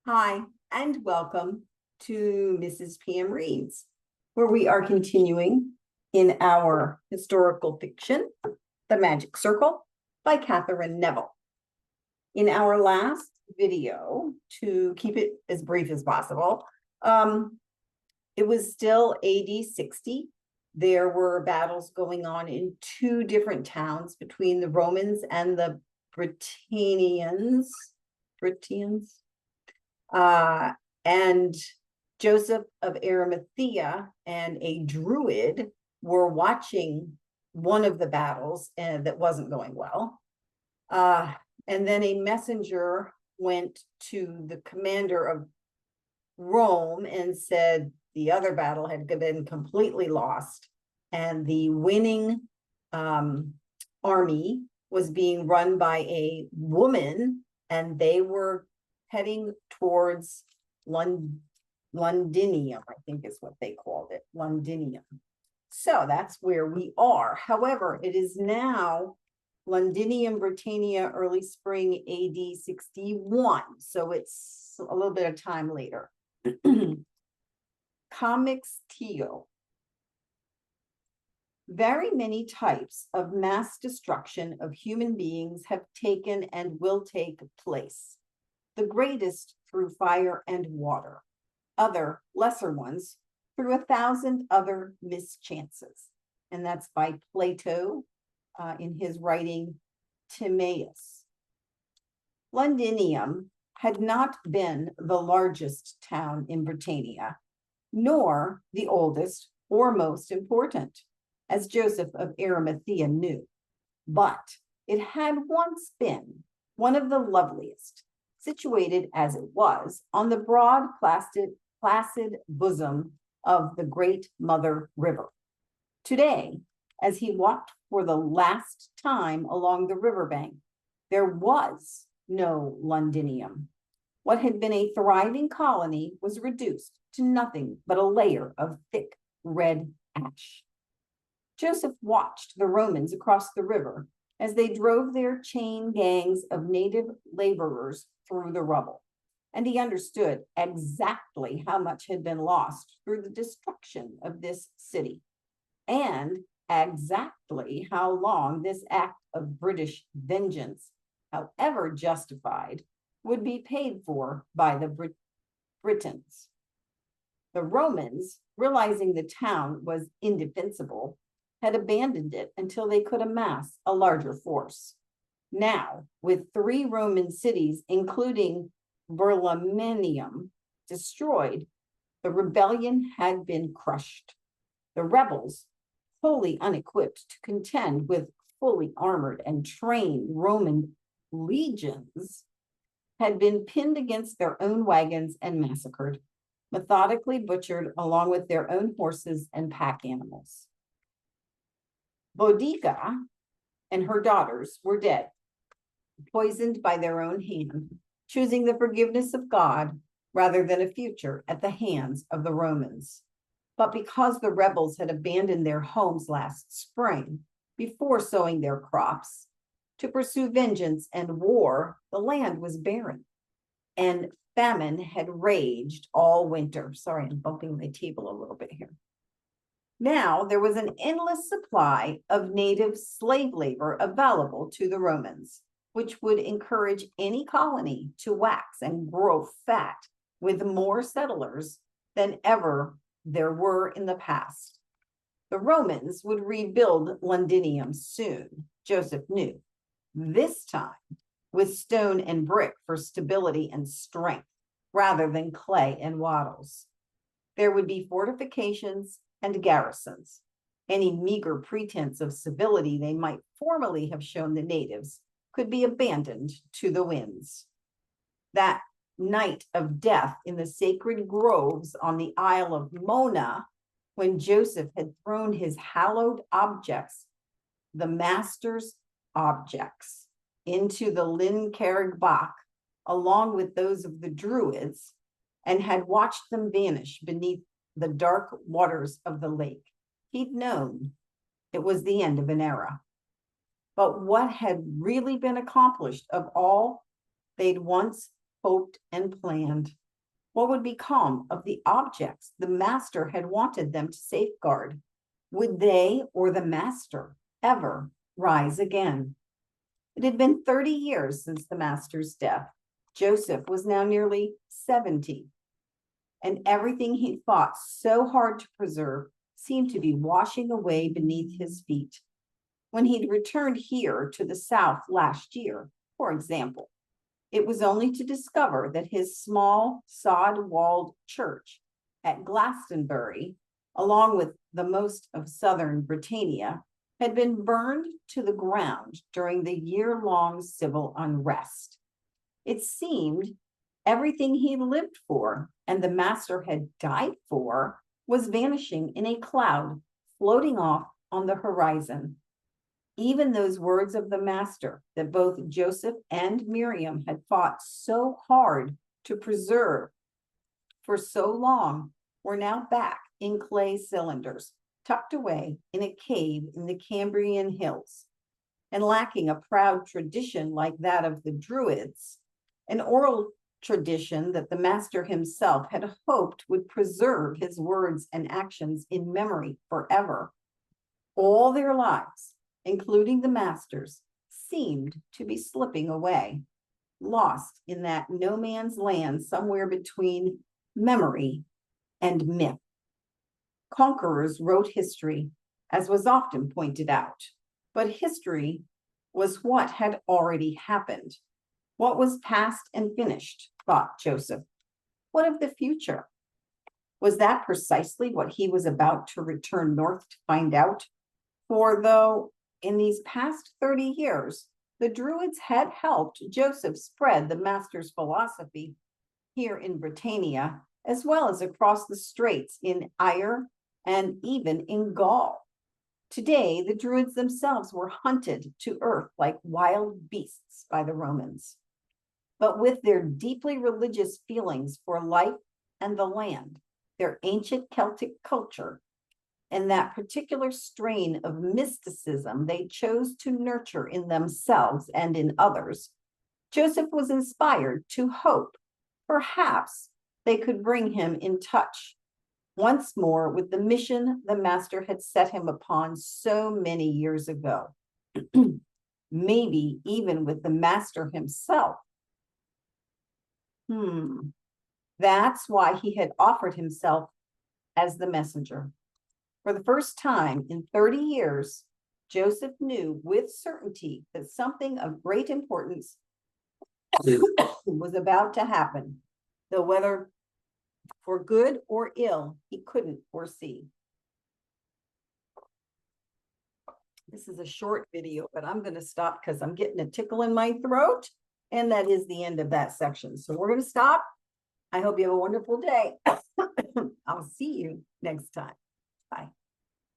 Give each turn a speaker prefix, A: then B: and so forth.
A: Hi, and welcome to Mrs. PM Reads, where we are continuing in our historical fiction, The Magic Circle by Katherine Neville. In our last video, to keep it as brief as possible, it was still AD 60. There were battles going on in two different towns between the Romans and the Britannians. And Joseph of Arimathea and a druid were watching one of the battles that wasn't going well. And then a messenger went to the commander of Rome and said the other battle had been completely lost, and the winning army was being run by a woman, and they were heading towards Londinium, I think is what they called it, Londinium. So that's where we are. However, it is now Londinium, Britannia, early spring AD 61. So it's a little bit of time later. Comics Teo. Very many types of mass destruction of human beings have taken and will take place. The greatest through fire and water, other lesser ones through 1,000 other mischances. And that's by Plato in his writing Timaeus. Londinium had not been the largest town in Britannia, nor the oldest or most important, as Joseph of Arimathea knew, but it had once been one of the loveliest, situated as it was on the broad, placid bosom of the great Mother River. Today, as he walked for the last time along the riverbank, there was no Londinium. What had been a thriving colony was reduced to nothing but a layer of thick red ash. Joseph watched the Romans across the river as they drove their chain gangs of native laborers through the rubble, and he understood exactly how much had been lost through the destruction of this city, and exactly how long this act of British vengeance, however justified, would be paid for by the Britons. The Romans, realizing the town was indefensible, had abandoned it until they could amass a larger force. Now, with 3 Roman cities, including Londinium, destroyed, the rebellion had been crushed. The rebels, wholly unequipped to contend with fully armored and trained Roman legions, had been pinned against their own wagons and massacred, methodically butchered along with their own horses and pack animals. Boudica and her daughters were dead, poisoned by their own hand, choosing the forgiveness of God rather than a future at the hands of the Romans. But because the rebels had abandoned their homes last spring, before sowing their crops, to pursue vengeance and war, the land was barren, and famine had raged all winter. Sorry, I'm bumping my table a little bit here. Now there was an endless supply of native slave labor available to the Romans, which would encourage any colony to wax and grow fat with more settlers than ever there were in the past. The Romans would rebuild Londinium soon, Joseph knew, this time with stone and brick for stability and strength, rather than clay and wattles. There would be fortifications and garrisons. Any meager pretense of civility they might formerly have shown the natives could be abandoned to the winds. That night of death in the sacred groves on the Isle of Mona, when Joseph had thrown his hallowed objects, the master's objects, into the Lyn Carrig Bach, along with those of the Druids, and had watched them vanish beneath the dark waters of the lake, he'd known it was the end of an era. But what had really been accomplished of all they'd once hoped and planned. What would become of the objects the master had wanted them to safeguard? Would they or the master ever rise again? It had been 30 years since the master's death. Joseph was now nearly 70, and everything he fought so hard to preserve seemed to be washing away beneath his feet. When he'd returned here to the South last year, for example, it was only to discover that his small sod-walled church at Glastonbury, along with the most of southern Britannia, had been burned to the ground during the year-long civil unrest. It seemed everything he lived for and the master had died for was vanishing in a cloud floating off on the horizon. Even those words of the master that both Joseph and Miriam had fought so hard to preserve for so long were now back in clay cylinders, tucked away in a cave in the Cambrian hills. And lacking a proud tradition like that of the Druids, an oral tradition that the master himself had hoped would preserve his words and actions in memory forever. All their lives, including the master's, seemed to be slipping away, lost in that no man's land somewhere between memory and myth. Conquerors wrote history, as was often pointed out, but history was what had already happened. What was past and finished, thought Joseph. What of the future? Was that precisely what he was about to return north to find out? For though in these past 30 years, the Druids had helped Joseph spread the master's philosophy here in Britannia, as well as across the straits in Eire and even in Gaul. Today, the Druids themselves were hunted to earth like wild beasts by the Romans. But with their deeply religious feelings for life and the land, their ancient Celtic culture, and that particular strain of mysticism they chose to nurture in themselves and in others, Joseph was inspired to hope perhaps they could bring him in touch once more with the mission the master had set him upon so many years ago. Maybe even with the master himself. That's why he had offered himself as the messenger. For the first time in 30 years, Joseph knew with certainty that something of great importance was about to happen, though whether for good or ill, he couldn't foresee. This is a short video, but I'm going to stop because I'm getting a tickle in my throat, and that is the end of that section. So we're going to stop. I hope you have a wonderful day. I'll see you next time. Bye.